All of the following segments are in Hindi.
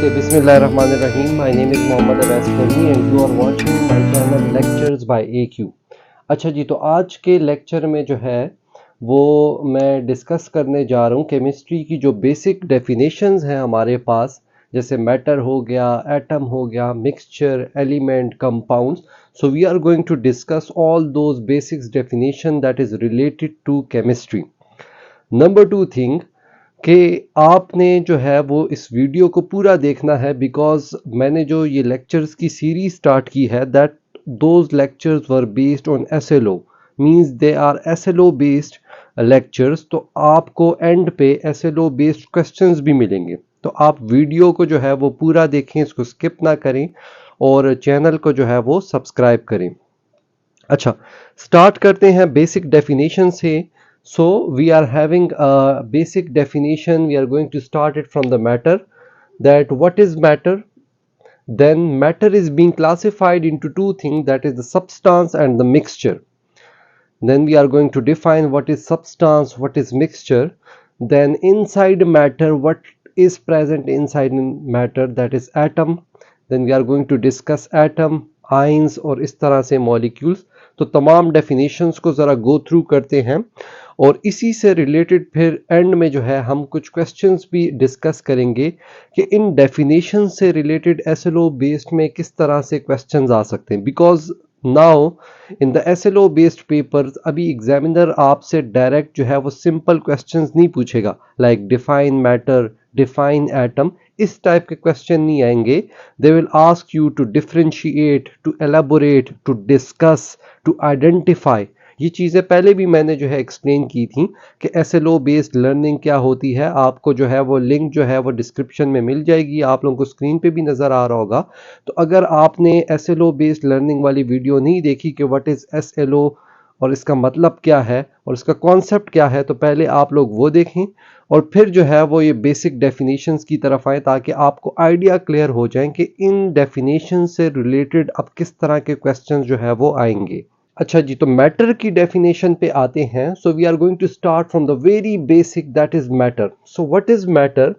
Okay, Bismillahirrahmanirrahim. My name is Mohammad Awais Karmi and you are watching my channel Lectures by AQ. अच्छा जी, तो आज के लेक्चर में जो है वो मैं डिस्कस करने जा रहा हूँ केमिस्ट्री की जो बेसिक डेफिनेशंस हैं हमारे पास, जैसे मैटर हो गया, एटम हो गया, mixture, element, compounds. So we are going to discuss all those basics definition that is related to chemistry. Number two thing कि आपने जो है वो इस वीडियो को पूरा देखना है, बिकॉज मैंने जो ये लेक्चर्स की सीरीज स्टार्ट की है that those lectures were based on SLO, means they are SLO based lectures. तो आपको एंड पे एसएलओ बेस्ड क्वेश्चंस भी मिलेंगे. तो आप वीडियो को जो है वो पूरा देखें, इसको स्किप ना करें और चैनल को जो है वो सब्सक्राइब करें. अच्छा, स्टार्ट करते हैं बेसिक डेफिनेशन से. So we are having a basic definition. We are going to start it from the matter. That what is matter? Then matter is being classified into two things, that is the substance and the mixture. Then we are going to define what is substance, what is mixture. Then inside matter, what is present inside matter, that is atom. Then we are going to discuss atom, ions और इस तरह से molecules. तो तमाम definitions को ज़रा go through करते हैं और इसी से रिलेटेड फिर एंड में जो है हम कुछ क्वेश्चंस भी डिस्कस करेंगे कि इन डेफिनेशन से रिलेटेड एसएलओ बेस्ड में किस तरह से क्वेश्चंस आ सकते हैं. Because now in the SLO based papers अभी एग्जामिनर आपसे डायरेक्ट जो है वो सिंपल क्वेश्चंस नहीं पूछेगा, like define matter, define atom, इस टाइप के क्वेश्चन नहीं आएंगे. They will ask you to differentiate, to elaborate, to discuss, to identify. ये चीज़ें पहले भी मैंने जो है एक्सप्लेन की थी कि एसएलओ बेस्ड लर्निंग क्या होती है. आपको जो है वो लिंक जो है वो डिस्क्रिप्शन में मिल जाएगी, आप लोगों को स्क्रीन पे भी नज़र आ रहा होगा. तो अगर आपने एसएलओ बेस्ड लर्निंग वाली वीडियो नहीं देखी कि व्हाट इज़ एसएलओ और इसका मतलब क्या है और इसका कॉन्सेप्ट क्या है, तो पहले आप लोग वो देखें और फिर जो है वो ये बेसिक डेफिनेशंस की तरफ आए ताकि आपको आइडिया क्लियर हो जाए कि इन डेफिनेशन से रिलेटेड अब किस तरह के क्वेश्चन जो है वो आएंगे. अच्छा जी, तो मैटर की डेफिनेशन पे आते हैं. So we are going to start from the very basic, that is matter. So what is matter?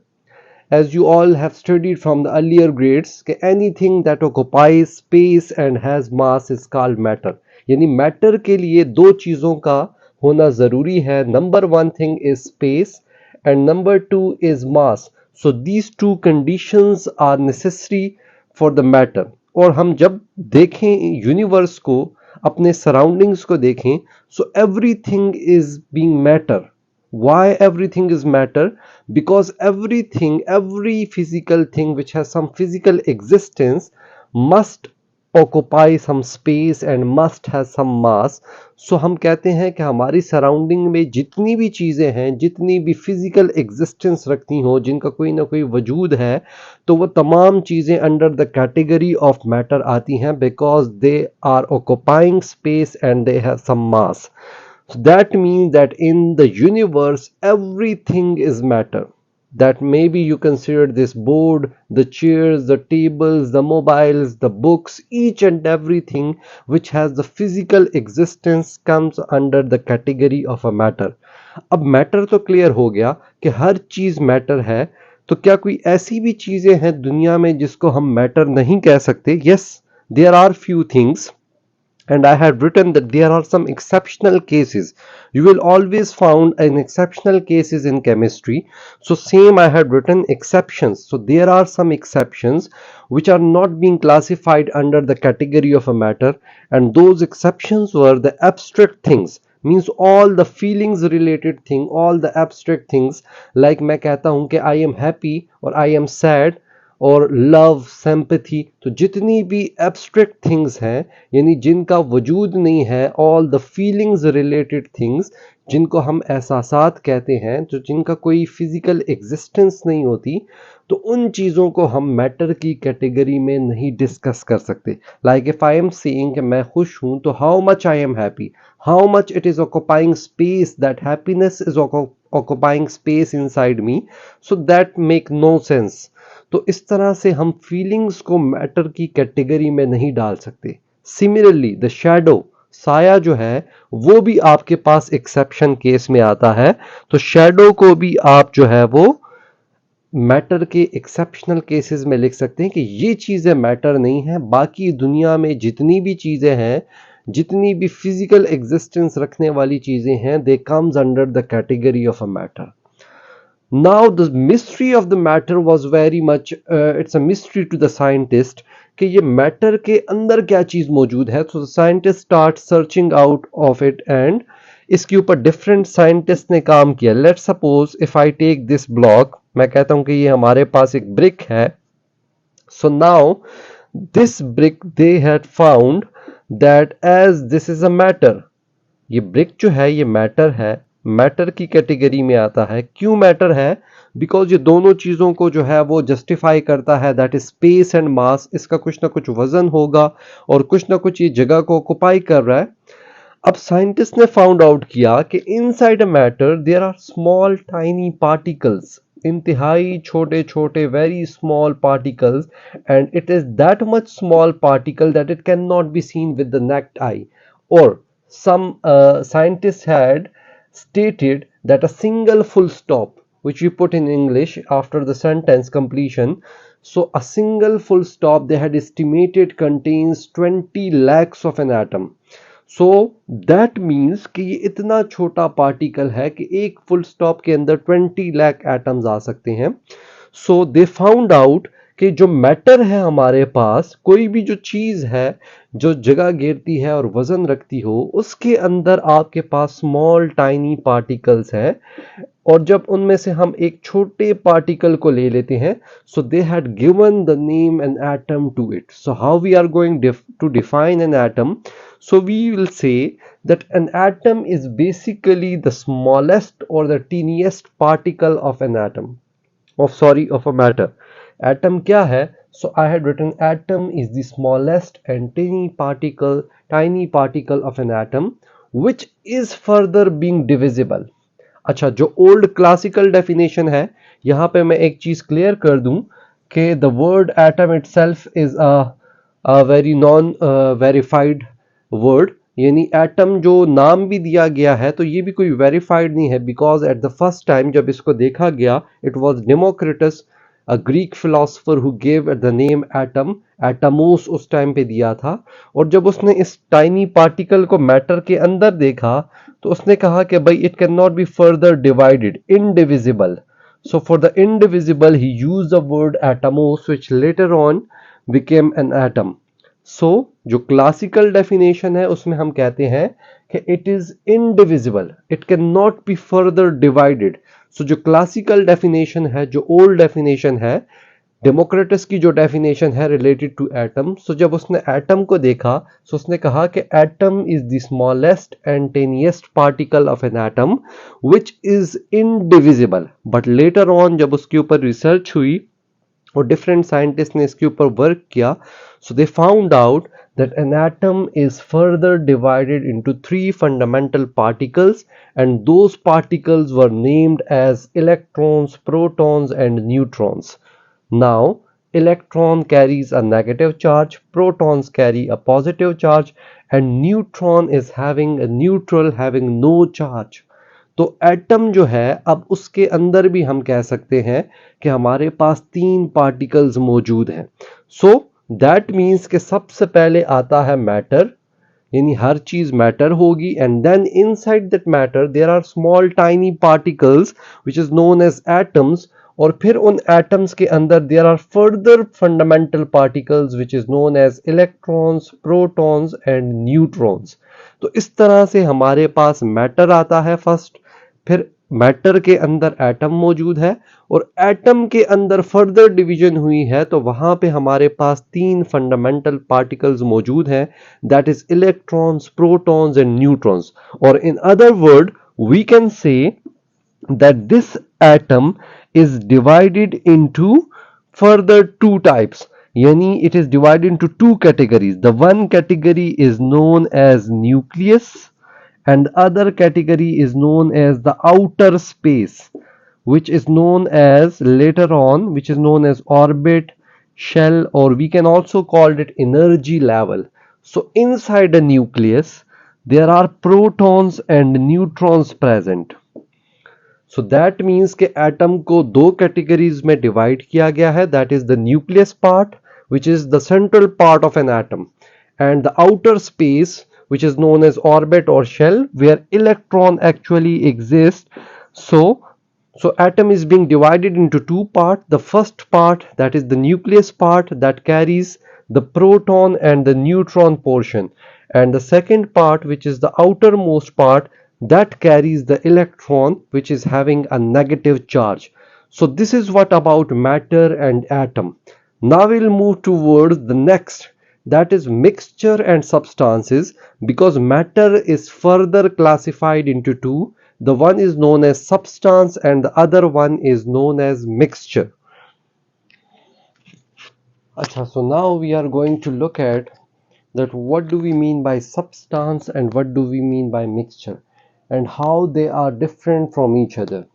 As you all have studied from the earlier grades, कि anything that occupies space and has mass is called matter. यानी मैटर के लिए दो चीज़ों का होना ज़रूरी है. Number one thing is space and number two is mass. So these two conditions are necessary for the matter. और हम जब देखें यूनिवर्स को, अपने सराउंडिंग्स को देखें, so everything is being matter. Why everything is matter? Because everything, every physical thing which has some physical existence must occupy some space and must have some mass. So हम कहते हैं कि हमारी सराउंडिंग में जितनी भी चीज़ें हैं, जितनी भी फिजिकल एग्जिस्टेंस रखती हों, जिनका कोई ना कोई वजूद है, तो वो तमाम चीज़ें under the category of matter आती हैं, because they are occupying space and they have some mass. So that means that in the universe everything is matter. That maybe you consider this board, the chairs, the tables, the mobiles, the books, each and everything which has the physical existence comes under the category of a matter. अब matter तो clear हो गया कि हर चीज़ matter है. तो क्या कोई ऐसी भी चीज़ें हैं दुनिया में जिसको हम matter नहीं कह सकते? Yes, there are few things. And I had written that there are some exceptional cases. You will always find an exceptional cases in chemistry. So same I had written exceptions. So there are some exceptions which are not being classified under the category of a matter, and those exceptions were the abstract things. Means all the feelings related thing, all the abstract things, like मैं कहता हूँ कि I am happy और I am sad और लव, सिंपैथी. तो जितनी भी एब्स्ट्रैक्ट थिंग्स हैं, यानी जिनका वजूद नहीं है, all the feelings related things, जिनको हम एहसासात कहते हैं, तो जिनका कोई फिजिकल एग्जिस्टेंस नहीं होती, तो उन चीज़ों को हम मैटर की कैटेगरी में नहीं डिस्कस कर सकते. Like if I am saying कि मैं खुश हूँ, तो how much I am happy, how much it is occupying space, that happiness is occupying space inside me, so that make no sense. तो इस तरह से हम फीलिंग्स को मैटर की कैटेगरी में नहीं डाल सकते. सिमिलरली द शैडो, साया जो है वो भी आपके पास एक्सेप्शन केस में आता है. तो शैडो को भी आप जो है वो मैटर के एक्सेप्शनल केसेस में लिख सकते हैं कि ये चीज़ें मैटर नहीं है, बाकी दुनिया में जितनी भी चीज़ें हैं, जितनी भी फिजिकल एग्जिस्टेंस रखने वाली चीज़ें हैं, they comes under the category of a matter. Now the mystery of the matter was very much it's a mystery to the scientist कि ये मैटर के अंदर क्या चीज़ मौजूद है. So the scientist start searching out of it and इसके ऊपर डिफरेंट साइंटिस्ट ने काम किया. Let's suppose if I take this block, मैं कहता हूं कि ये हमारे पास एक ब्रिक है. So now this brick they had found that as this is a matter. ये ब्रिक जो है ये मैटर है, मैटर की कैटेगरी में आता है. क्यों मैटर है? बिकॉज ये दोनों चीज़ों को जो है वो जस्टिफाई करता है, that is space and mass. इसका कुछ ना कुछ वजन होगा और कुछ ना कुछ ये जगह को ऑक्युपाई कर रहा है. अब साइंटिस्ट ने फाउंड आउट किया कि inside a matter there are small tiny particles, इंतहाई छोटे छोटे very small particles, and it is that much small particle that it can not be seen with the naked eye. और some scientists had stated that a single full stop, which we put in English after the sentence completion, so a single full stop they had estimated contains 20 lakhs of an atom. So that means कि ये इतना छोटा पार्टिकल है कि एक फुल स्टॉप के अंदर 20 लाख एटम्स आ सकते हैं. सो दे फाउंड आउट कि जो मैटर है हमारे पास, कोई भी जो चीज़ है जो जगह घेरती है और वजन रखती हो, उसके अंदर आपके पास स्मॉल टाइनी पार्टिकल्स है. और जब उनमें से हम एक छोटे पार्टिकल को ले लेते हैं, so they had given the name an atom to it. So how we are going to define an atom? So we will say that an atom is basically the smallest or the teeniest particle of an atom, of a matter. Atom क्या है? So I had written atom is the smallest and tiny particle of an atom which is further being divisible. अच्छा, जो ओल्ड क्लासिकल डेफिनेशन है, यहाँ पे मैं एक चीज़ क्लियर कर दूं कि the word atom itself is a very non verified word. यानी एटम जो नाम भी दिया गया है तो ये भी कोई वेरीफाइड नहीं है, because at the first time जब इसको देखा गया, it was Democritus, a Greek philosopher who gave the name atom. Atmos उस टाइम पे दिया था. और जब उसने इस टाइनी पार्टिकल को मैटर के अंदर देखा तो उसने कहा कि भाई it can not be further divided, indivisible. So for the indivisible he used the word atomos which later on became an atom. So जो क्लासिकल डेफिनेशन है उसमें हम कहते हैं कि it is indivisible, it can not be further divided. So जो क्लासिकल डेफिनेशन है, जो ओल्ड डेफिनेशन है, डेमोक्रिटस की जो डेफिनेशन है रिलेटेड टू एटम, सो जब उसने एटम को देखा सो उसने कहा कि atom is the smallest and tiniest particle of an atom which is indivisible. But later on जब उसके ऊपर रिसर्च हुई और डिफरेंट साइंटिस्ट ने इसके ऊपर वर्क किया, so they found out that an atom is further divided into three fundamental particles, and those particles were named as electrons, protons and neutrons. Now electron carries a negative charge, protons carry a positive charge, and neutron is having a neutral, having no charge. तो एटम जो है, अब उसके अंदर भी हम कह सकते हैं कि हमारे पास 3 पार्टिकल्स मौजूद हैं. सो दैट मीन्स कि सबसे पहले आता है मैटर, यानी हर चीज मैटर होगी, and then inside that matter there are small tiny particles which is known as atoms. और फिर उन एटम्स के अंदर there are further fundamental particles which is known as electrons, protons and neutrons. तो इस तरह से हमारे पास मैटर आता है फर्स्ट, फिर मैटर के अंदर एटम मौजूद है, और एटम के अंदर फर्दर डिवीजन हुई है तो वहां पे हमारे पास 3 फंडामेंटल पार्टिकल्स मौजूद हैं, that is electrons, protons and neutrons. और in other word we can say that this atom is divided into further 2 types. Yani it is divided into 2 categories. The one category is known as nucleus and the other category is known as the outer space, which is known as later on, which is known as orbit, shell, or we can also call it energy level. So inside a nucleus there are protons and neutrons present. So that means के एटम को दो कैटेगरीज में डिवाइड किया गया है, that is the nucleus part which is the central part of an atom, and the outer space which is known as orbit or shell where electron actually exists. So atom is being divided into two parts. The first part, that is the nucleus part, that carries the proton and the neutron portion, and the second part, which is the outermost part, that carries the electron which is having a negative charge. So this is what about matter and atom. Now we'll move towards the next, that is mixture and substances, because matter is further classified into two. The one is known as substance and the other one is known as mixture. Acha, so now we are going to look at that what do we mean by substance and what do we mean by mixture and how they are different from each other.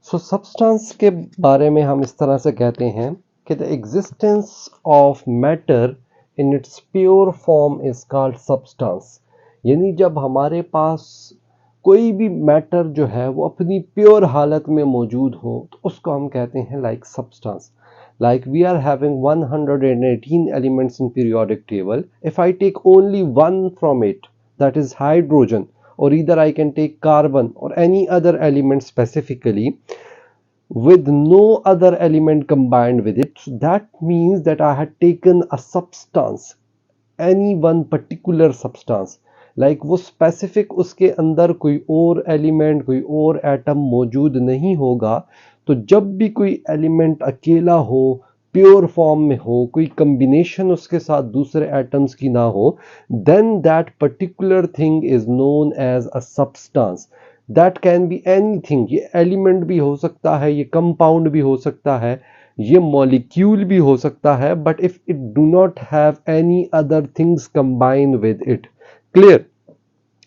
So substance के बारे में हम इस तरह से कहते हैं कि the existence of matter in its pure form is called substance. यानी जब हमारे पास कोई भी मैटर जो है वो अपनी प्योर हालत में मौजूद हो तो उसको हम कहते हैं like substance. Like we are having 118 elements in periodic table. If I take only one from it, that is hydrogen, or either I can take carbon or any other element specifically, with no other element combined with it, so that means that I had taken a substance, any one particular substance, like वो specific उसके अंदर कोई और element, कोई और atom मौजूद नहीं होगा, तो जब भी कोई element अकेला हो, प्योर फॉर्म में हो, कोई कम्बिनेशन उसके साथ दूसरे एटम्स की ना हो, then that particular thing is known as a substance. That can be anything. ये एलिमेंट भी हो सकता है, ये कंपाउंड भी हो सकता है, ये मॉलिक्यूल भी हो सकता है, but if it do not have any other things combined with it. Clear?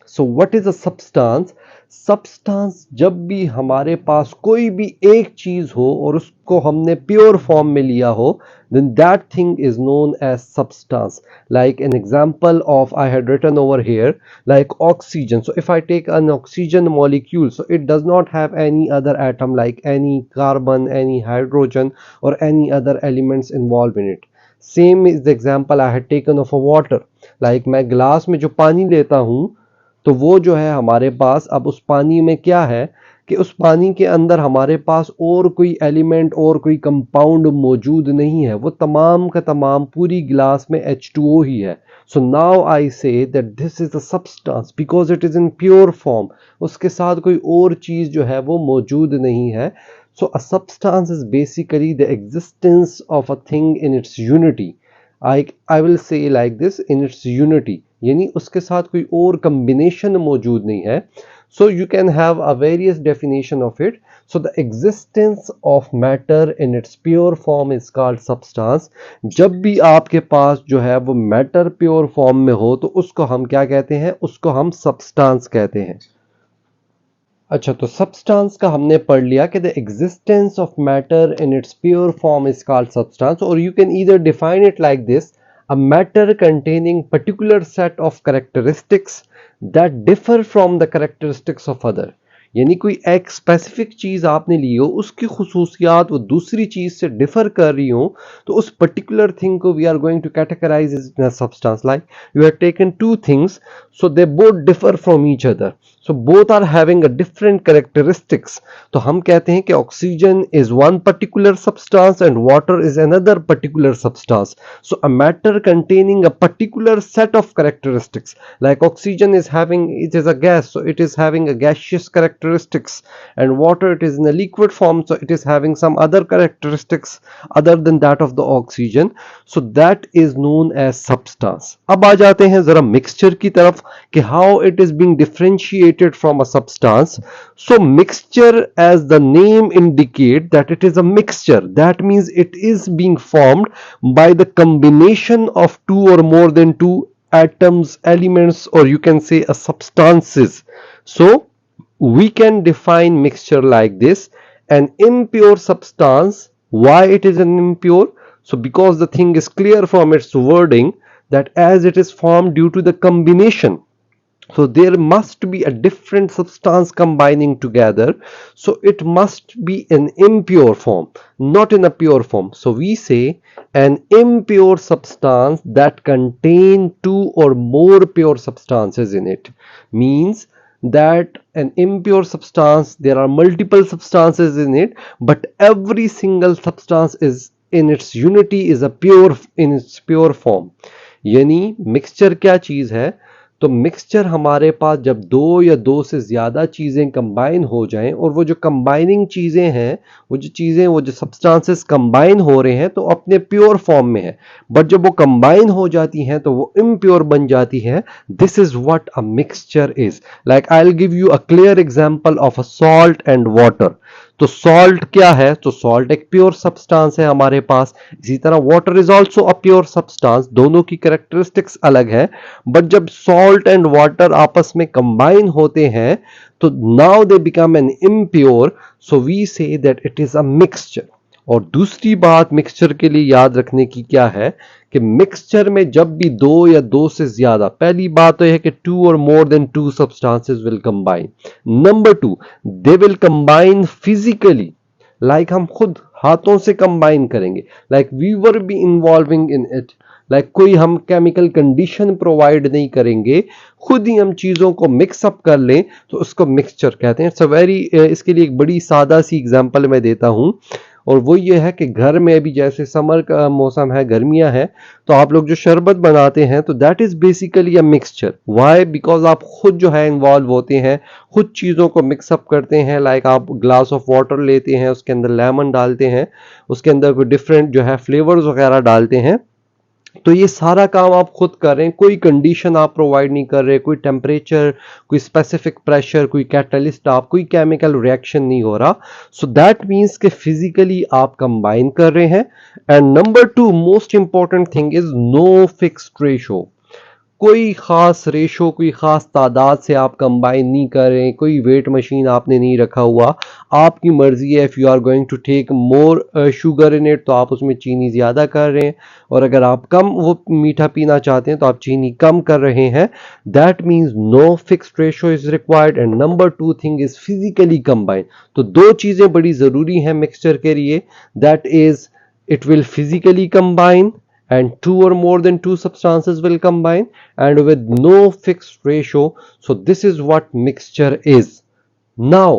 So what is a substance? Substance जब भी हमारे पास कोई भी एक चीज हो और उसको हमने प्योर फॉर्म में लिया हो, then that thing is known as substance. Like an example of, I had written over here, like oxygen. So if I take an oxygen molecule, so it does not have any other atom like any carbon, any hydrogen or any other elements involved in it. Same is the example I had taken of a water. Like मैं ग्लास में जो पानी लेता हूँ, तो वो जो है हमारे पास, अब उस पानी में क्या है कि उस पानी के अंदर हमारे पास और कोई एलिमेंट और कोई कंपाउंड मौजूद नहीं है, वो तमाम का तमाम पूरी गिलास में H2O ही है. सो नाउ आई से that this is a substance because it is in pure form. उसके साथ कोई और चीज जो है वो मौजूद नहीं है. So a substance is basically the existence of a thing in its unity. I will say like this, in its unity, यानी उसके साथ कोई और कम्बिनेशन मौजूद नहीं है. So you can have a various definition of it. So the existence of matter in its pure form is called substance. जब भी आपके पास जो है वो मैटर प्योर फॉर्म में हो तो उसको हम क्या कहते हैं? उसको हम सब्सटेंस कहते हैं. अच्छा, तो सब्सटेंस का हमने पढ़ लिया कि the existence of matter in its pure form is called substance, और you can either define it like this: a matter containing particular set of characteristics that differ from the characteristics of other. यानी कोई एक स्पेसिफिक चीज आपने ली हो, उसकी खुसूसियात वो दूसरी चीज से डिफर कर रही हो, तो उस पर्टिकुलर थिंग को we are going to categorize in a substance. Like you have taken two things, so they both differ from each other, so both are having a different characteristics. तो हम कहते हैं कि oxygen is one particular substance and water is another particular substance. So a matter containing a particular set of characteristics, like oxygen is having, it is a gas, so it is having a gaseous characteristics, and water, it is in a liquid form, so it is having some other characteristics other than that of the oxygen. So that is known as substance. अब आ जाते हैं जरा mixture की तरफ कि how it is being differentiated from a substance. So mixture, as the name indicate, that it is a mixture. That means it is being formed by the combination of two or more than two atoms, elements, or you can say a substances. So we can define mixture like this: an impure substance. Why it is an impure? So because the thing is clear from its wording that as it is formed due to the combination So there must be a different substance combining together. So it must be an impure form, not in a pure form. So we say an impure substance that contain two or more pure substances in it. Means that an impure substance, there are multiple substances in it, but every single substance is in its unity, is a pure in its pure form. यानी मिक्सचर क्या चीज है? तो मिक्सचर हमारे पास जब दो या दो से ज़्यादा चीज़ें कंबाइन हो जाएं, और वो जो कंबाइनिंग चीज़ें हैं, वो जो सब्सटेंसेस कंबाइन हो रहे हैं, तो अपने प्योर फॉर्म में है, बट जब वो कंबाइन हो जाती हैं तो वो इम्प्योर बन जाती है. This is what a mixture is. Like I will give you a clear example of a salt and water. तो सॉल्ट क्या है? तो सॉल्ट एक प्योर सब्सटेंस है हमारे पास. इसी तरह water is also a pure substance. दोनों की कैरेक्टरिस्टिक्स अलग है, बट जब सॉल्ट एंड वाटर आपस में कंबाइन होते हैं तो now they become an impure. So we say that it is a mixture. और दूसरी बात मिक्सचर के लिए याद रखने की क्या है कि मिक्सचर में जब भी दो या दो से ज्यादा, पहली बात तो यह है कि टू और more than two substances will combine. Number two, they will combine physically. Like हम खुद हाथों से कंबाइन करेंगे, like we were be involving in it. Like कोई हम केमिकल कंडीशन प्रोवाइड नहीं करेंगे, खुद ही हम चीज़ों को मिक्सअप कर लें, तो उसको मिक्सचर कहते हैं. इट्स अ वेरी, इसके लिए एक बड़ी सादा सी एग्जांपल मैं देता हूं, और वो ये है कि घर में अभी जैसे समर का मौसम है, गर्मियां हैं, तो आप लोग जो शरबत बनाते हैं तो that is basically a mixture. Why? Because आप खुद जो है इन्वॉल्व होते हैं, खुद चीज़ों को मिक्सअप करते हैं. लाइक आप ग्लास ऑफ वाटर लेते हैं, उसके अंदर लेमन डालते हैं, उसके अंदर कोई डिफरेंट जो है फ्लेवर्स वगैरह डालते हैं. तो ये सारा काम आप खुद कर रहे हैं, कोई कंडीशन आप प्रोवाइड नहीं कर रहे, कोई टेम्परेचर, कोई स्पेसिफिक प्रेशर, कोई कैटलिस्ट, आप कोई केमिकल रिएक्शन नहीं हो रहा. सो दैट मीन्स कि फिजिकली आप कंबाइन कर रहे हैं. And number two most important thing is no fixed ratio. कोई खास रेशो, कोई खास तादाद से आप कंबाइन नहीं कर रहे हैं, कोई वेट मशीन आपने नहीं रखा हुआ. आपकी मर्जी है. If you are going to take more sugar in it तो आप उसमें चीनी ज़्यादा कर रहे हैं, और अगर आप कम वो मीठा पीना चाहते हैं तो आप चीनी कम कर रहे हैं. That means no fixed ratio is required. And number two thing is physically combine. तो दो चीज़ें बड़ी ज़रूरी हैं मिक्सचर के लिए. That is it will physically combine, and two or more than two substances will combine, and with no fixed ratio. So this is what mixture is. Now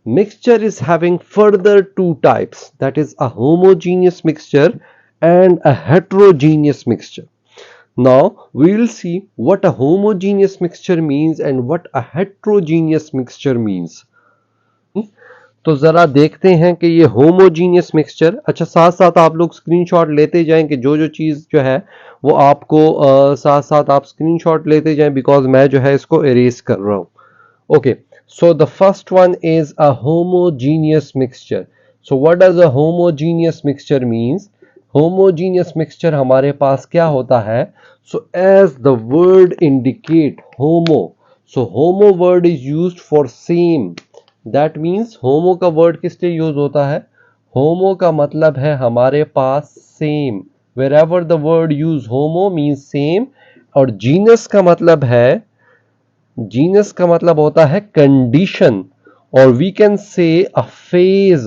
mixture is having further two types, that is a homogeneous mixture and a heterogeneous mixture. Now we will see what a homogeneous mixture means and what a heterogeneous mixture means. तो ज़रा देखते हैं कि ये होमोजीनियस मिक्सचर. अच्छा, साथ साथ आप लोग स्क्रीनशॉट लेते जाएं कि जो जो चीज़ जो है वो आपको साथ साथ आप स्क्रीनशॉट लेते जाएं, बिकॉज मैं जो है इसको इरेज कर रहा हूँ. Okay, so the first one is a homogeneous mixture. So what does a homogeneous mixture means? Homogeneous mixture हमारे पास क्या होता है? So as the word indicate, homo, so homo word is used for same. That means homo का वर्ड किस लिए यूज होता है? होमो का मतलब है हमारे पास same. Wherever the word use homo means same. और जीनस का मतलब है, जीनस का मतलब होता है कंडीशन, और we can say a phase.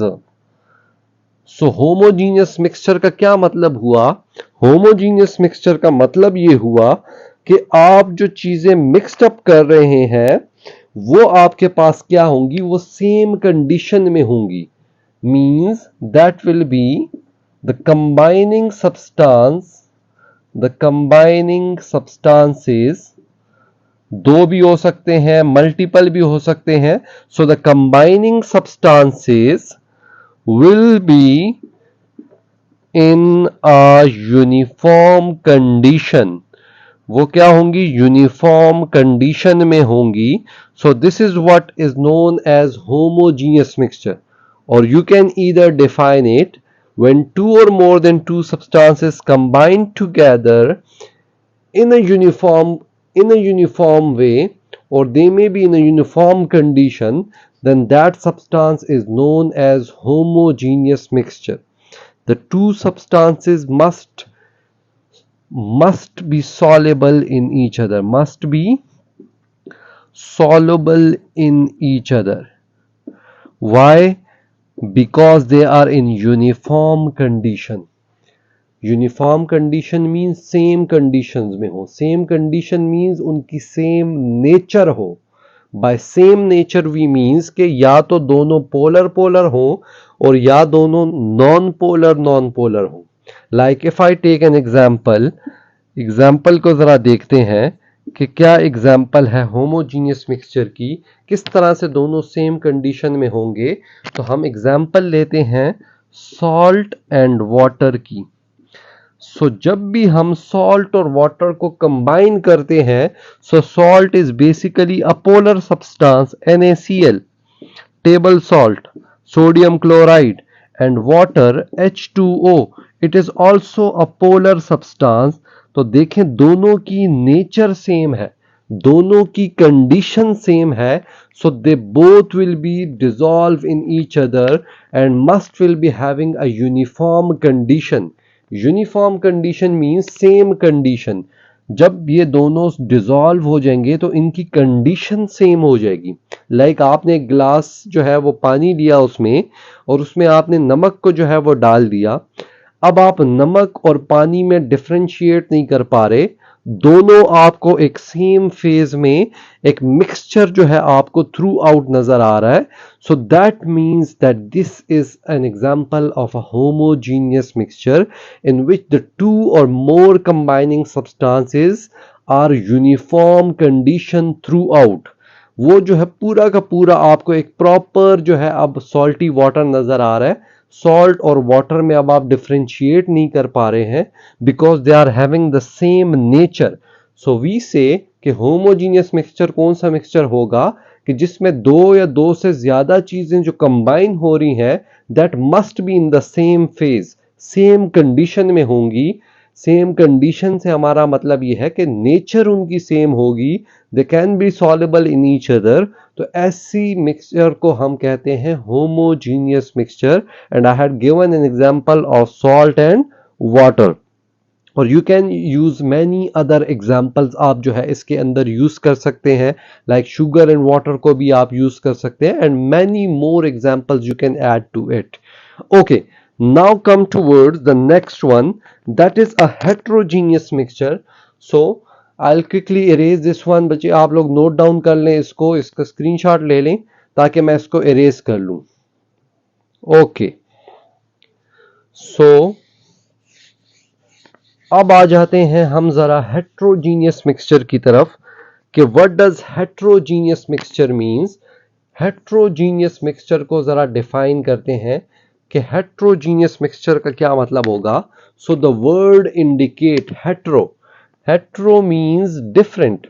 So homogeneous mixture का क्या मतलब हुआ? होमोजीनियस मिक्सचर का मतलब ये हुआ कि आप जो चीजें मिक्सड अप कर रहे हैं वो आपके पास क्या होंगी? वो सेम कंडीशन में होंगी. Means that will be the combining substance, the combining substances. दो भी हो सकते हैं, मल्टीपल भी हो सकते हैं. So the combining substances will be in a uniform condition. वो क्या होंगी? यूनिफॉर्म कंडीशन में होंगी. So this is what is known as homogeneous mixture. और you can either define it when two or more than two substances combine together in a uniform way, or they may be in a uniform condition, then that substance is known as homogeneous mixture. The two substances must be soluble in each other, must be soluble in each other. Why? Because they are in uniform condition. Uniform condition means same conditions में हो. सेम कंडीशन मीन्स उनकी सेम नेचर हो. By same nature we means कि या तो दोनों पोलर पोलर हो और या दोनों नॉन पोलर हो. Like if I take an example को जरा देखते हैं कि क्या एग्जाम्पल है होमोजीनियस मिक्सचर की, किस तरह से दोनों सेम कंडीशन में होंगे. तो हम एग्जाम्पल लेते हैं सॉल्ट एंड वाटर की. सो जब भी हम सॉल्ट और वाटर को कंबाइन करते हैं, सो salt is basically a polar substance NaCl, table salt, sodium chloride, and water H2O, it is also a polar substance. तो देखें दोनों की नेचर सेम है, दोनों की कंडीशन सेम है. So they both will be dissolve in each other and must will be having a uniform condition. Uniform condition means same condition. जब ये दोनों डिसॉल्व हो जाएंगे तो इनकी कंडीशन सेम हो जाएगी. लाइक आपने एक ग्लास जो है वो पानी लिया उसमें, और उसमें आपने नमक को जो है वो डाल दिया. अब आप नमक और पानी में डिफरेंशिएट नहीं कर पा रहे, दोनों आपको एक सेम फेज में एक मिक्सचर जो है आपको थ्रू आउट नजर आ रहा है. So that means that this is an example of a homogeneous mixture in which the two और more combining substances are uniform condition throughout. वो जो है पूरा का पूरा आपको एक प्रॉपर जो है अब सॉल्टी वाटर नजर आ रहा है. सॉल्ट और वाटर में अब आप डिफरेंशिएट नहीं कर पा रहे हैं because they are having the same nature. So we say कि होमोजीनियस मिक्सचर कौन सा मिक्सचर होगा कि जिसमें दो या दो से ज्यादा चीजें जो कंबाइन हो रही हैं, that must be in the same phase, same condition में होंगी. सेम कंडीशन से हमारा मतलब यह है कि नेचर उनकी सेम होगी, they can be soluble in each other. तो ऐसी मिक्सचर को हम कहते हैं homogeneous mixture. And I had given an example of salt and water, और you can use many other examples. आप जो है इसके अंदर यूज कर सकते हैं, लाइक शुगर एंड वाटर को भी आप यूज कर सकते हैं, and many more examples you can add to it. Okay, now come towards the next one, that is a heterogeneous mixture. So I'll quickly erase this one. बच्चे आप लोग नोट डाउन कर लें इसको, इसका स्क्रीनशॉट ले लें ताकि मैं इसको इरेज कर लूं. ओके, सो अब आ जाते हैं हम जरा हेट्रोजीनियस मिक्सचर की तरफ कि what does heterogeneous mixture means. Heterogeneous mixture को जरा डिफाइन करते हैं कि हेट्रोजीनियस मिक्सचर का क्या मतलब होगा. So the word indicate hetero. Hetero means different.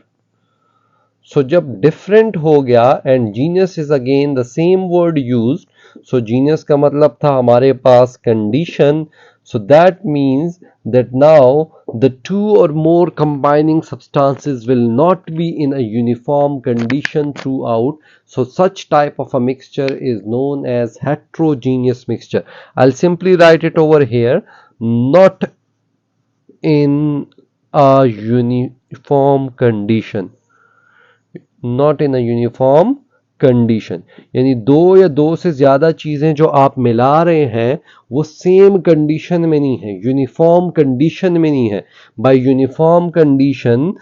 So जब डिफरेंट हो गया and genius is again the same word used. So genius का मतलब था हमारे पास condition. So that means that now the two or more combining substances will not be in a uniform condition throughout. So such type of a mixture is known as heterogeneous mixture. I'll simply write it over here. Not in a uniform condition. Not in a uniform condition, यानी दो या दो से ज्यादा चीजें जो आप मिला रहे हैं वो सेम कंडीशन में नहीं है, यूनिफॉर्म कंडीशन में नहीं है. Bye uniform condition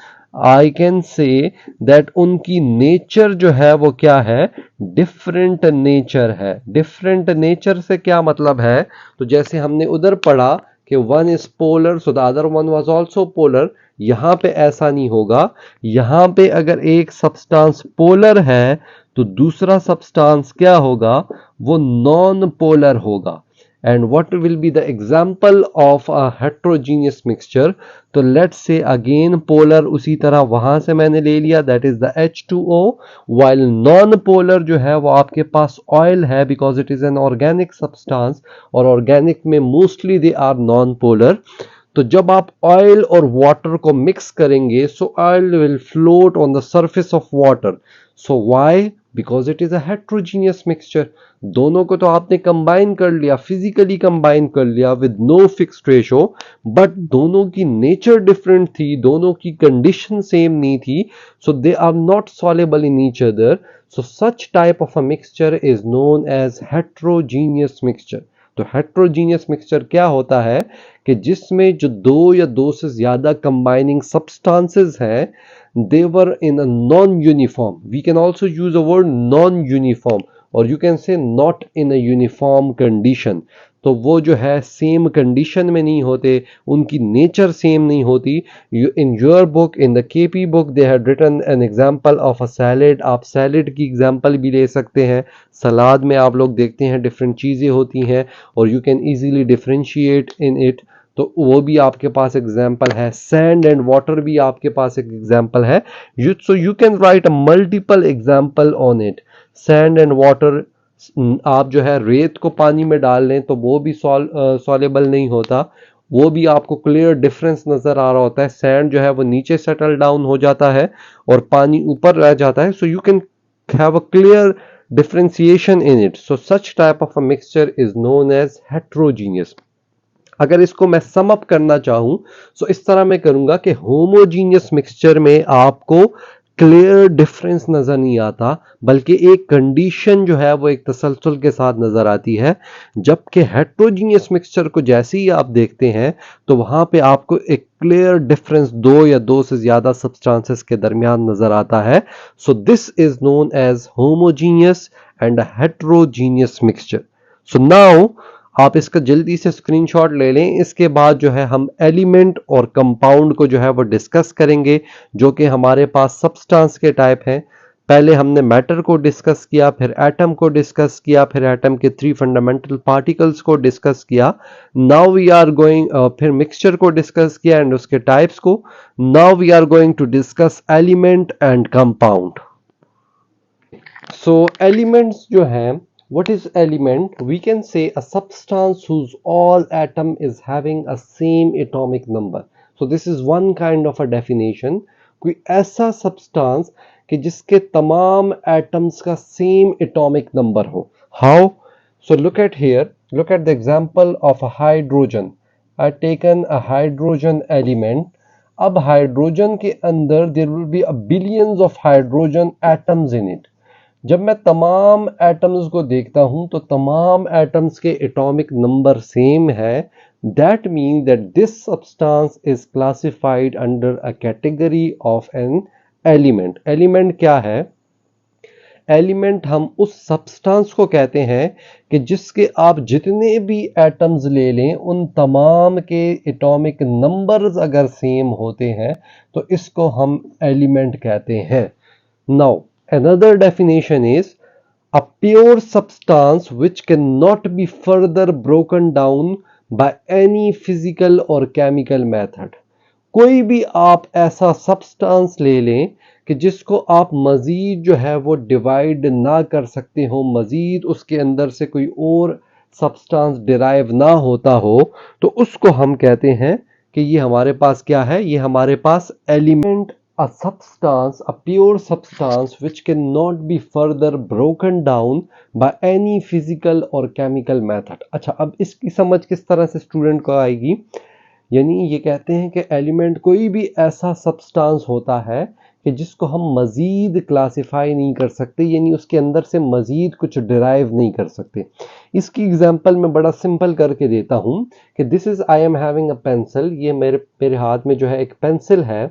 I can say that उनकी नेचर जो है वो क्या है, डिफरेंट नेचर है. डिफरेंट नेचर से क्या मतलब है, तो जैसे हमने उधर पढ़ा कि one is polar so the other one was also polar. यहां पे ऐसा नहीं होगा. यहां पे अगर एक सब्सटेंस पोलर है तो दूसरा सब्सटेंस क्या होगा, वो नॉन पोलर होगा. And what will be the example of a heterogeneous mixture. तो लेट्स से अगेन पोलर उसी तरह वहां से मैंने ले लिया, that is the H2O. While non polar जो है वो आपके पास ऑयल है because it is an organic substance, और ऑर्गेनिक में mostly they are non polar. तो जब आप ऑयल और वाटर को मिक्स करेंगे so oil will float on the surface of water. So why, because it is a heterogeneous mixture. दोनों को तो आपने कंबाइन कर लिया, फिजिकली कंबाइन कर लिया with no fixed ratio, but दोनों की नेचर डिफरेंट थी, दोनों की कंडीशन सेम नहीं थी, so they are not soluble in each other. So such type of a mixture is known as heterogeneous mixture. तो heterogeneous mixture क्या होता है कि जिसमें जो दो या दो से ज्यादा combining substances हैं, they were in a non-uniform, we can also use the word non-uniform, or you can say not in a uniform condition. तो वो जो है सेम कंडीशन में नहीं होते, उनकी नेचर सेम नहीं होती। In your book, in the KP book, they had written an example of a salad. आप सैलेड की एग्जांपल भी ले सकते हैं। सलाद में आप लोग देखते हैं डिफरेंट चीज़ें होती हैं और you can easily differentiate in it, तो वो भी आपके पास एग्जाम्पल है। सैंड एंड वाटर भी आपके पास एक एग्जाम्पल है। So you can write a multiple example on it. Sand and water, आप जो है रेत को पानी में डाल लें तो वो भी सॉलेबल नहीं होता, वो भी आपको क्लियर डिफरेंस नजर आ रहा होता है। सैंड जो है वो नीचे सेटल डाउन हो जाता है और पानी ऊपर रह जाता है। So you can have a clear differentiation in it. So such type of a mixture is known as heterogeneous. अगर इसको मैं सम अप करना चाहूं तो इस तरह मैं करूंगा कि होमोजीनियस मिक्सचर में आपको क्लियर डिफरेंस नजर नहीं आता, बल्कि एक कंडीशन जो है वो एक तसलसल के साथ नजर आती है। जबकि हेट्रोजीनियस मिक्सचर को जैसे ही आप देखते हैं तो वहां पे आपको एक क्लियर डिफरेंस दो या दो से ज्यादा सब्सटेंसेस के दरमियान नजर आता है। So this is known as homogeneous and heterogeneous mixture. So now आप इसका जल्दी से स्क्रीनशॉट ले लें। इसके बाद जो है हम एलिमेंट और कंपाउंड को जो है वो डिस्कस करेंगे, जो कि हमारे पास सब्सटेंस के टाइप हैं। पहले हमने मैटर को डिस्कस किया, फिर एटम को डिस्कस किया, फिर एटम के 3 फंडामेंटल पार्टिकल्स को डिस्कस किया। नाउ वी आर गोइंग, फिर मिक्सचर को डिस्कस किया एंड उसके टाइप्स को। Now we are going to discuss element and compound. So elements जो हैं, what is element? We can say a substance whose all atom is having a same atomic number. So this is one kind of a definition. कोई ऐसा substance कि जिसके तमाम atoms का same atomic number हो। How? So look at here, look at the example of a hydrogen. I've taken a hydrogen element. अब हाइड्रोजन के अंदर there will be a billions of hydrogen atoms in it. जब मैं तमाम एटम्स को देखता हूं तो तमाम एटम्स के एटॉमिक नंबर सेम है। That mean that this substance is classified under a category of an element. Element क्या है? एलिमेंट हम उस सब्सटेंस को कहते हैं कि जिसके आप जितने भी एटम्स ले लें उन तमाम के एटॉमिक नंबर्स अगर सेम होते हैं तो इसको हम एलिमेंट कहते हैं। Now another definition is a pure substance which cannot be further broken down by any physical or chemical method. कोई भी आप ऐसा सब्सटेंस ले लें कि जिसको आप मजीद जो है वो डिवाइड ना कर सकते हो, मजीद उसके अंदर से कोई और सब्सटेंस डिराइव ना होता हो, तो उसको हम कहते हैं कि ये हमारे पास क्या है? ये हमारे पास element. A substance, a pure substance which cannot be further broken down by any physical or chemical method. अच्छा, अब इसकी समझ किस तरह से स्टूडेंट को आएगी? यानी ये कहते हैं कि एलिमेंट कोई भी ऐसा सब्सटेंस होता है कि जिसको हम मजीद क्लासिफाई नहीं कर सकते, यानी उसके अंदर से मजीद कुछ डिराइव नहीं कर सकते। इसकी एग्जांपल मैं बड़ा सिंपल करके देता हूँ कि this is, I am having a pencil. ये मेरे हाथ में जो है एक पेंसिल है।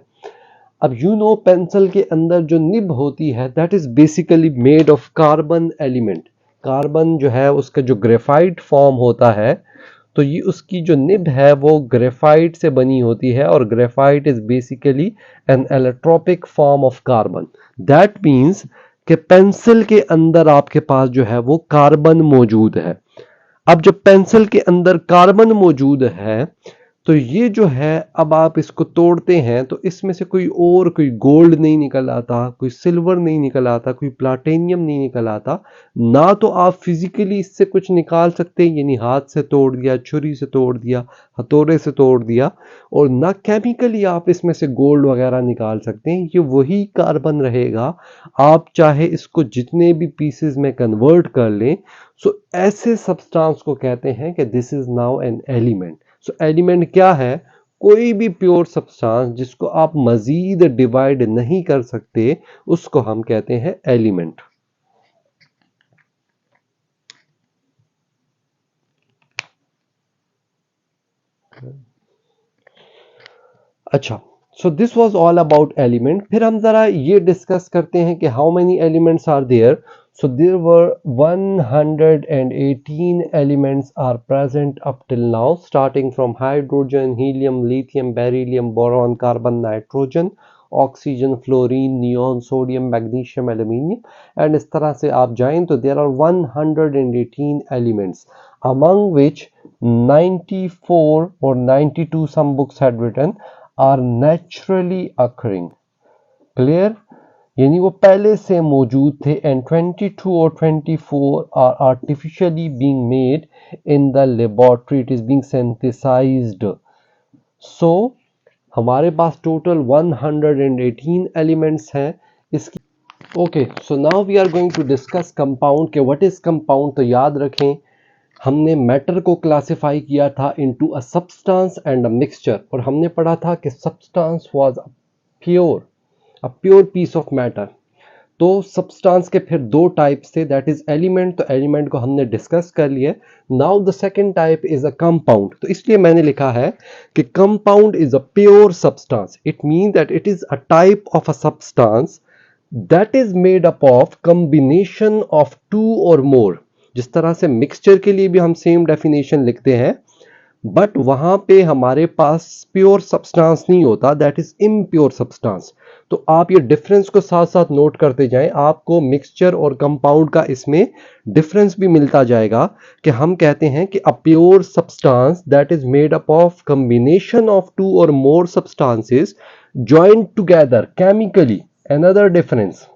अब यू नो पेंसिल के अंदर जो निब होती है that is basically made of carbon element. Carbon जो है उसका जो ग्रेफाइट फॉर्म होता है, तो ये उसकी जो निब है वो ग्रेफाइट से बनी होती है और graphite is basically an allotropic form of carbon. That means कि पेंसिल के अंदर आपके पास जो है वो कार्बन मौजूद है। अब जब पेंसिल के अंदर कार्बन मौजूद है तो तो ये जो है अब आप इसको तोड़ते हैं तो इसमें से कोई गोल्ड नहीं निकल आता, कोई सिल्वर नहीं निकल आता, कोई प्लाटिनियम नहीं निकल आता। ना तो आप फिजिकली इससे कुछ निकाल सकते हैं, यानी हाथ से तोड़ दिया, छुरी से तोड़ दिया, हथौड़े से तोड़ दिया, और ना केमिकली आप इसमें से गोल्ड वगैरह निकाल सकते हैं। ये वही कार्बन रहेगा, आप चाहे इसको जितने भी पीसेस में कन्वर्ट कर लें। सो ऐसे सब्सटेंस को कहते हैं कि this is now an element. So element क्या है? कोई भी प्योर सब्सटेंस जिसको आप मजीद डिवाइड नहीं कर सकते, उसको हम कहते हैं एलिमेंट। अच्छा, so this was all about element. फिर हम जरा ये डिस्कस करते हैं कि how many elements are there. So there were 118 elements are present up till now, starting from hydrogen, helium, lithium, beryllium, boron, carbon, nitrogen, oxygen, fluorine, neon, sodium, magnesium, aluminium, and इस तरह से आप जाएं तो there are 118 elements, among which 94 or 92 some books had written are naturally occurring. Clear? यानी वो पहले से मौजूद थे, एंड 22 और 24 are artificially being made in the laboratory, it is being synthesised. So हमारे पास टोटल 118 एलिमेंट्स हैं इसकी। Okay, so now we are going to discuss compound के व्हाट इज कंपाउंड। तो याद रखें हमने मैटर को क्लासिफाई किया था into a substance and a mixture, और हमने पढ़ा था कि substance was a pure piece of matter. तो सब्सटेंस के फिर दो टाइप्स थे, दैट इज एलिमेंट। तो एलिमेंट को हमने डिस्कस कर लिया। Now the second type is a compound. तो इसलिए मैंने लिखा है कि compound is a pure substance. It mean that it is a type of a substance that is made up of combination of two और मोर। जिस तरह से मिक्सचर के लिए भी हम सेम डेफिनेशन लिखते हैं, बट वहां पे हमारे पास प्योर सब्सटेंस नहीं होता, दैट इज इम्प्योर सब्सटेंस। तो आप ये डिफरेंस को साथ साथ नोट करते जाएं, आपको मिक्सचर और कंपाउंड का इसमें डिफरेंस भी मिलता जाएगा कि हम कहते हैं कि a pure substance that is made up of combination of two और more substances joined together chemically. Another difference,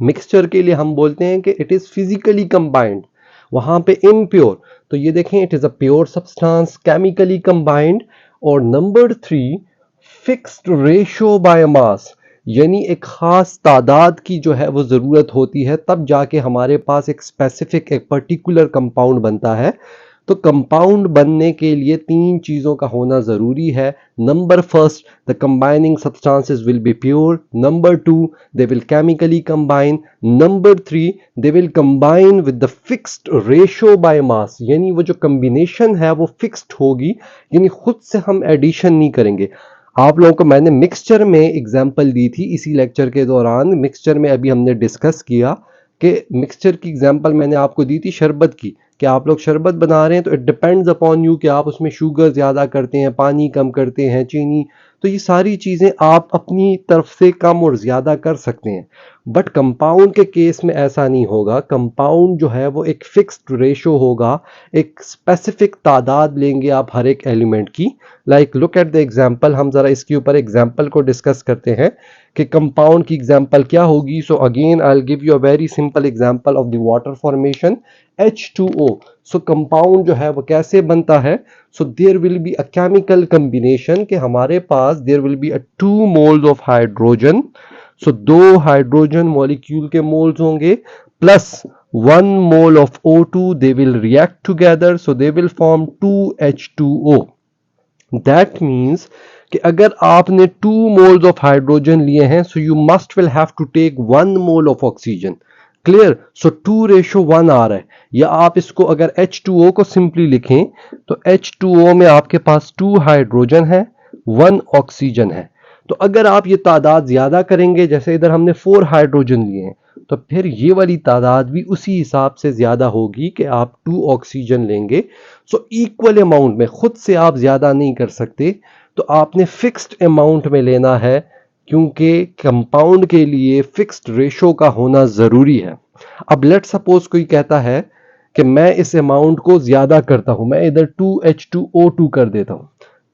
mixture के लिए हम बोलते हैं कि इट इज फिजिकली कंबाइंड, वहां पे इम्प्योर। तो ये देखें, it is a pure substance chemically combined. और number 3, fixed ratio by mass, यानी एक खास तादाद की जो है वो जरूरत होती है, तब जाके हमारे पास एक स्पेसिफिक एक पर्टिकुलर कंपाउंड बनता है। तो कंपाउंड बनने के लिए तीन चीजों का होना जरूरी है। Number first, the combining substances will be pure. Number 2, they will chemically combine. Number 3, they will combine with the fixed ratio by mass, यानी वो जो कॉम्बिनेशन है वो फिक्स्ड होगी, यानी खुद से हम एडिशन नहीं करेंगे। आप लोगों को मैंने मिक्सचर में एग्जांपल दी थी इसी लेक्चर के दौरान। मिक्सचर में अभी हमने डिस्कस किया कि मिक्सचर की एग्जांपल मैंने आपको दी थी शरबत की, कि आप लोग शरबत बना रहे हैं तो इट डिपेंड्स अपॉन यू कि आप उसमें शुगर ज़्यादा करते हैं, पानी कम करते हैं, चीनी। तो ये सारी चीज़ें आप अपनी तरफ से कम और ज़्यादा कर सकते हैं, बट कंपाउंड के केस में ऐसा नहीं होगा। कंपाउंड जो है वो एक फिक्स्ड रेशो होगा, एक स्पेसिफिक तादाद लेंगे आप हर एक एलिमेंट की। Like look at the example, हम ज़रा इसके ऊपर एग्जांपल को डिस्कस करते हैं कि कंपाउंड की एग्जांपल क्या होगी। So again I will give you a very simple example of the water formation, H2O। So compound जो है वो कैसे बनता है? So there will be a chemical combination कि हमारे पास there will be a 2 moles of hydrogen. So 2 hydrogen molecule के मोल्स होंगे plus 1 mole of O2, they will react together, so they will form 2H2O। That means कि अगर आपने 2 मोल्स ऑफ हाइड्रोजन लिए हैं, so you must will have to take 1 mole of oxygen. Clear? So 2:1 आ रहा है। या आप इसको अगर H2O को सिंपली लिखें तो H2O में आपके पास 2 हाइड्रोजन है, 1 ऑक्सीजन है। तो अगर आप ये तादाद ज्यादा करेंगे, जैसे इधर हमने 4 हाइड्रोजन लिए हैं, तो फिर ये वाली तादाद भी उसी हिसाब से ज्यादा होगी कि आप 2 ऑक्सीजन लेंगे। सो इक्वल अमाउंट में, खुद से आप ज्यादा नहीं कर सकते, तो आपने फिक्स्ड अमाउंट में लेना है, क्योंकि कंपाउंड के लिए फिक्स्ड रेशो का होना जरूरी है। अब लेट सपोज कोई कहता है कि मैं इस अमाउंट को ज्यादा करता हूं, मैं इधर 2H2O2 कर देता हूं।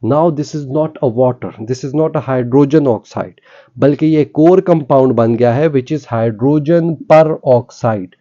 Now this is not a water, this is not a hydrogen oxide, बल्कि ये कोर कंपाउंड बन गया है विच इज हाइड्रोजन पर ऑक्साइड।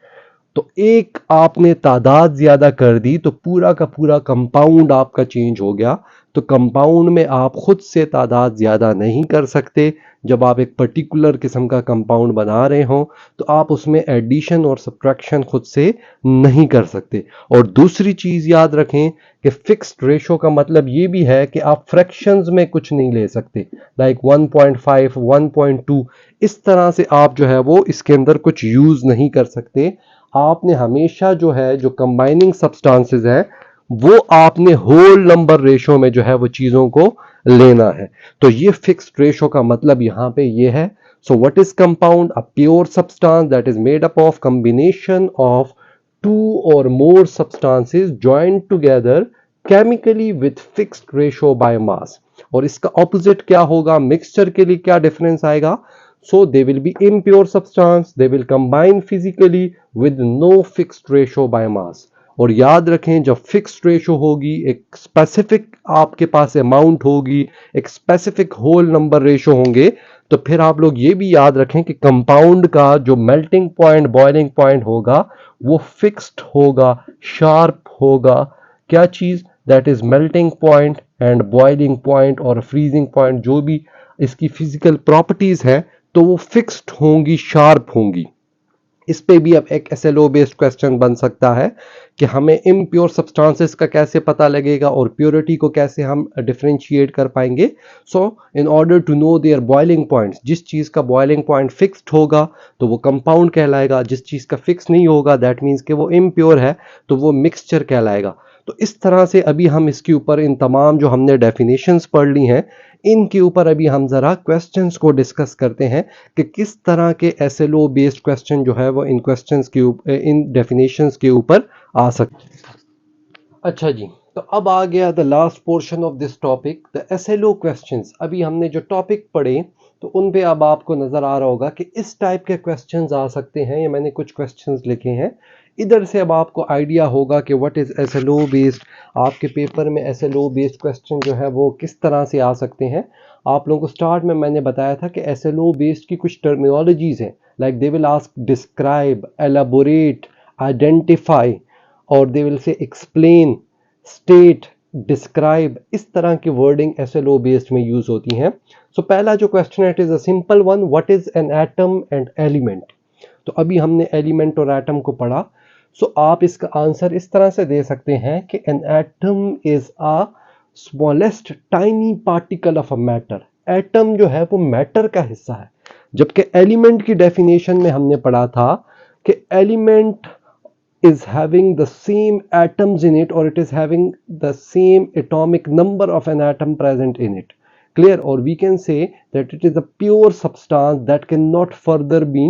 तो एक आपने तादाद ज्यादा कर दी तो पूरा का पूरा कंपाउंड आपका चेंज हो गया। तो कंपाउंड में आप खुद से तादाद ज्यादा नहीं कर सकते। जब आप एक पर्टिकुलर किस्म का कंपाउंड बना रहे हो तो आप उसमें एडिशन और सब्ट्रैक्शन खुद से नहीं कर सकते। और दूसरी चीज याद रखें कि फिक्स्ड रेशो का मतलब ये भी है कि आप फ्रैक्शंस में कुछ नहीं ले सकते, लाइक 1.5 1.2 इस तरह से आप जो है वो इसके अंदर कुछ यूज नहीं कर सकते। आपने हमेशा जो है जो कंबाइनिंग सब्सटेंसेस है वो आपने होल नंबर रेशो में जो है वो चीजों को लेना है। तो ये फिक्स्ड रेशो का मतलब यहां पे ये है। So what is compound? A pure substance that is made up of combination of two और more substances joined together chemically with fixed ratio by mass. और इसका ऑपोजिट क्या होगा? मिक्सचर के लिए क्या डिफरेंस आएगा? So they will be impure substance, they will combine physically with no fixed ratio by mass। और याद रखें जब फिक्स्ड रेशो होगी, एक स्पेसिफिक आपके पास अमाउंट होगी, एक स्पेसिफिक होल नंबर रेशो होंगे, तो फिर आप लोग ये भी याद रखें कि कंपाउंड का जो मेल्टिंग पॉइंट बॉइलिंग पॉइंट होगा वो फिक्स्ड होगा, शार्प होगा। क्या चीज? That is melting point and boiling point और फ्रीजिंग पॉइंट, जो भी इसकी फिजिकल प्रॉपर्टीज है तो वो फिक्स्ड होंगी, शार्प होंगी। इस पे भी अब एक एसएलओ बेस्ड क्वेश्चन बन सकता है कि हमें इम्प्योर सब्सटेंसेस का कैसे पता लगेगा और प्योरिटी को कैसे हम डिफरेंशिएट कर पाएंगे। So in order to know their boiling points, जिस चीज का बॉइलिंग पॉइंट फिक्स्ड होगा तो वो कंपाउंड कहलाएगा, जिस चीज का फिक्स नहीं होगा दैट मीन्स कि वो इम्प्योर है तो वो मिक्सचर कहलाएगा। तो इस तरह से अभी हम इसके ऊपर इन तमाम जो हमने डेफिनेशंस पढ़ ली हैं इनके ऊपर अभी हम जरा क्वेश्चंस को डिस्कस करते हैं कि किस तरह के एसएलओ बेस्ड क्वेश्चन जो है वो इन क्वेश्चंस के ऊपर, इन डेफिनेशंस के ऊपर आ सकते हैं। अच्छा जी, तो अब आ गया the last portion of this topic, the SLO questions. अभी हमने जो टॉपिक पढ़े तो उन पे अब आपको नजर आ रहा होगा कि इस टाइप के क्वेश्चंस आ सकते हैं। ये मैंने कुछ क्वेश्चंस लिखे हैं, इधर से अब आपको आइडिया होगा कि व्हाट इज एसएलओ बेस्ड। आपके पेपर में एसएलओ बेस्ड क्वेश्चन जो है वो किस तरह से आ सकते हैं। आप लोगों को स्टार्ट में मैंने बताया था कि एसएलओ बेस्ड की कुछ टर्मिनोलॉजीज हैं, like they will ask describe, elaborate, identify, और they will say explain, state, describe. इस तरह की वर्डिंग एसएलओ बेस्ड में यूज होती हैं। सो पहला जो क्वेश्चन है it is a simple one, what is an atom and element. तो अभी हमने एलिमेंट और एटम को पढ़ा। सो आप इसका आंसर इस तरह से दे सकते हैं कि an atom is a smallest tiny particle of a matter. Atom जो है वो मैटर का हिस्सा है, जबकि एलिमेंट की डेफिनेशन में हमने पढ़ा था कि element is having the same atoms in it, or it is having the same atomic number of an atom present in it. Clear? Or we can say that it is a pure substance that cannot further be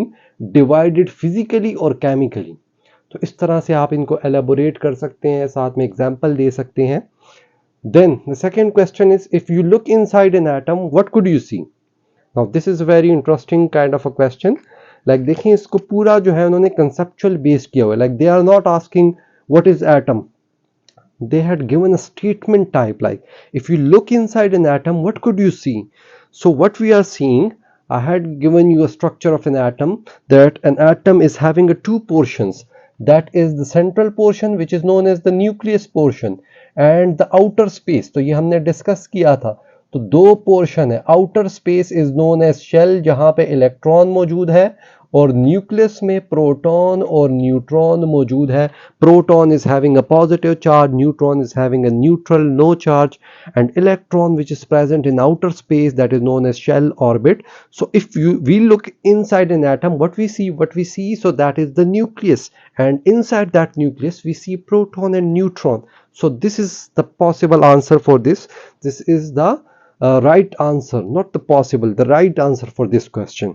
divided physically or chemically. तो इस तरह से आप इनको elaborate कर सकते हैं, साथ में example दे सकते हैं। Then the second question is, if you look inside an atom, what could you see? Now this is a very interesting kind of a question. Like देखें इसको पूरा जो है उन्होंने conceptual based किया हुआ है। Like they are not asking what is atom. They had given a statement type like, if you look inside an atom, what could you see? So what we are seeing, I had given you a structure of an atom, that an atom is having a two portions. That is the central portion which is known as the nucleus portion and the outer space. तो ये हमने डिस्कस किया था। तो दो पोर्शन है, outer space is known as shell जहां पे इलेक्ट्रॉन मौजूद है, और न्यूक्लियस में प्रोटॉन और न्यूट्रॉन मौजूद है। Proton is having a positive charge, neutron is having a neutral no charge, and electron which is present in outer space that is known as shell orbit. So if you we look inside an atom, what we see, so that is the nucleus, and inside that nucleus we see proton and neutron. So this is the possible answer for this. This is the right answer, not the possible, the right answer for this question.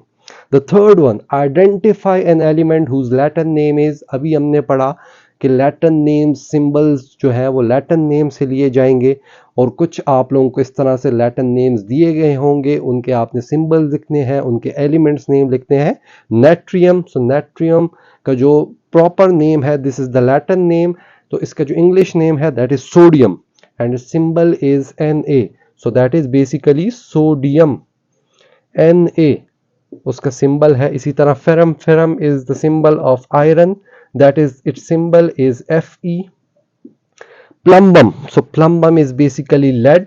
The third one, identify an element whose Latin name is, अभी हमने पढ़ा कि Latin names symbols जो है वो Latin name से लिए जाएंगे, और कुछ आप लोगों को इस तरह से Latin names दिए गए होंगे, उनके आपने symbols लिखने हैं, उनके elements name लिखने हैं। Natrium, so natrium का जो proper name है, this is the Latin name, तो इसका जो English name है that is sodium, and its symbol is Na. So that is basically sodium Na उसका सिंबल है। इसी तरह ferrum, ferrum is the symbol of iron, that is it's symbol is Fe। Plumbum, so plumbum is basically lead,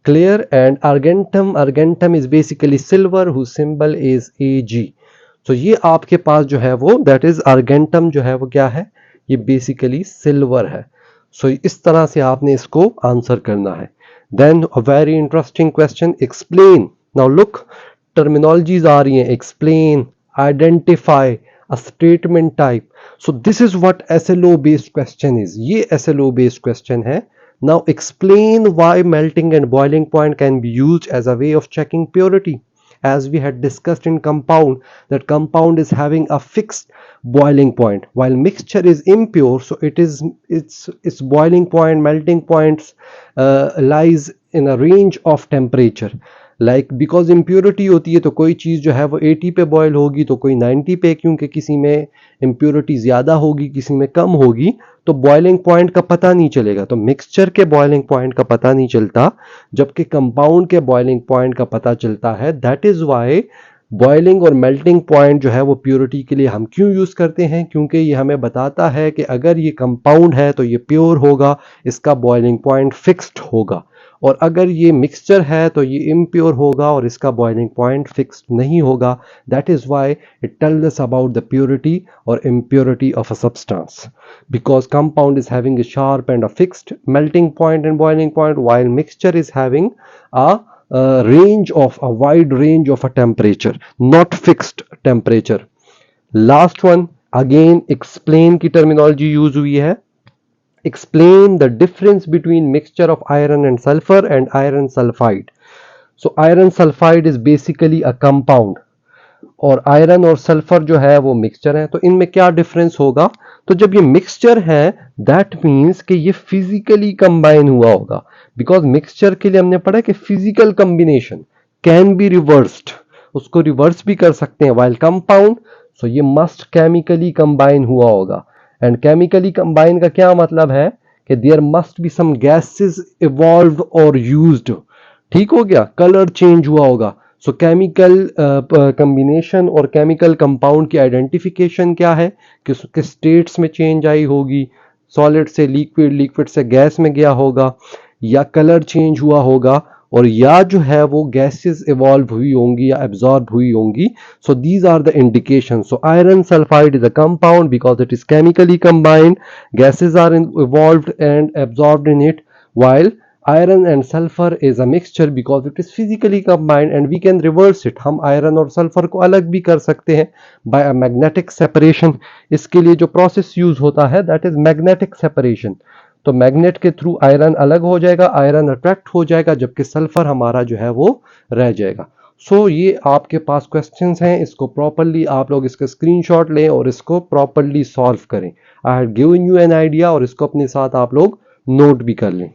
clear, and argentum, argentum is basically silver whose symbol is Ag। so ये आपके पास जो है वो दैट इज argentum जो है वो क्या है, ये बेसिकली सिल्वर है। so इस तरह से आपने इसको आंसर करना है। then a very interesting question, explain। now look, terminologies आ रही हैं, explain, identify, a statement type। so this is what SLO based question is, ये SLO based question है। now explain why melting and boiling point can be used as a way of checking purity, as we had discussed in compound, that compound is having a fixed boiling point while mixture is impure, so its boiling point, melting points lies in a range of temperature, like because impurity होती है तो कोई चीज़ जो है वो 80 पे बॉयल होगी तो कोई 90 पे, क्योंकि किसी में इम्प्योरिटी ज़्यादा होगी किसी में कम होगी, तो बॉइलिंग पॉइंट का पता नहीं चलेगा। तो मिक्सचर के बॉइलिंग पॉइंट का पता नहीं चलता, जबकि कंपाउंड के बॉइलिंग पॉइंट का पता चलता है। दैट इज़ वाई बॉइलिंग और मेल्टिंग पॉइंट जो है वो प्योरिटी के लिए हम क्यों यूज़ करते हैं, क्योंकि ये हमें बताता है कि अगर ये कंपाउंड है तो ये प्योर होगा, इसका बॉइलिंग पॉइंट फिक्स्ड होगा, और अगर ये मिक्सचर है तो ये इम्प्योर होगा और इसका बॉइलिंग पॉइंट फिक्स्ड नहीं होगा। That is why it tells us about the purity और impurity of a substance, because compound is having a sharp and a fixed melting point and boiling point, while mixture is having a range of a wide range of a temperature, not fixed temperature। last one again explain की terminology यूज हुई है। explain the difference between mixture of iron and sulfur and iron sulfide। so iron sulfide is basically a compound और आयरन और सल्फर जो है वो मिक्सचर है। तो इनमें क्या डिफरेंस होगा, तो जब ये मिक्सचर है दैट मीन्स कि ये फिजिकली कंबाइन हुआ होगा, बिकॉज मिक्सचर के लिए हमने पढ़ा कि physical combination can be reversed, उसको रिवर्स भी कर सकते हैं। वाइल कंपाउंड, सो ये मस्ट केमिकली कंबाइन हुआ होगा। एंड केमिकली कंबाइन का क्या मतलब है कि there must be some gases evolved और यूज्ड। ठीक हो गया, कलर चेंज हुआ होगा। सो केमिकल कॉम्बिनेशन और केमिकल कंपाउंड की आइडेंटिफिकेशन क्या है कि किस स्टेट्स में चेंज आई होगी, सॉलिड से लिक्विड, लिक्विड से गैस में गया होगा, या कलर चेंज हुआ होगा, और या जो है वो गैसेस इवॉल्व हुई होंगी या एब्जॉर्ब हुई होंगी। So these are the indication. So iron sulphide is a compound because it is chemically combined, gases are evolved and absorbed in it, while iron and sulfur is a mixture because it is physically combined and we can reverse it। हम iron और sulfur को अलग भी कर सकते हैं by a magnetic separation। इसके लिए जो process use होता है that is magnetic separation। तो मैग्नेट के थ्रू आयरन अलग हो जाएगा, आयरन अट्रैक्ट हो जाएगा, जबकि सल्फर हमारा जो है वो रह जाएगा। सो ये आपके पास क्वेश्चंस हैं, इसको प्रॉपरली आप लोग इसका स्क्रीनशॉट लें और इसको प्रॉपरली सॉल्व करें। I have given you an idea, और इसको अपने साथ आप लोग नोट भी कर लें।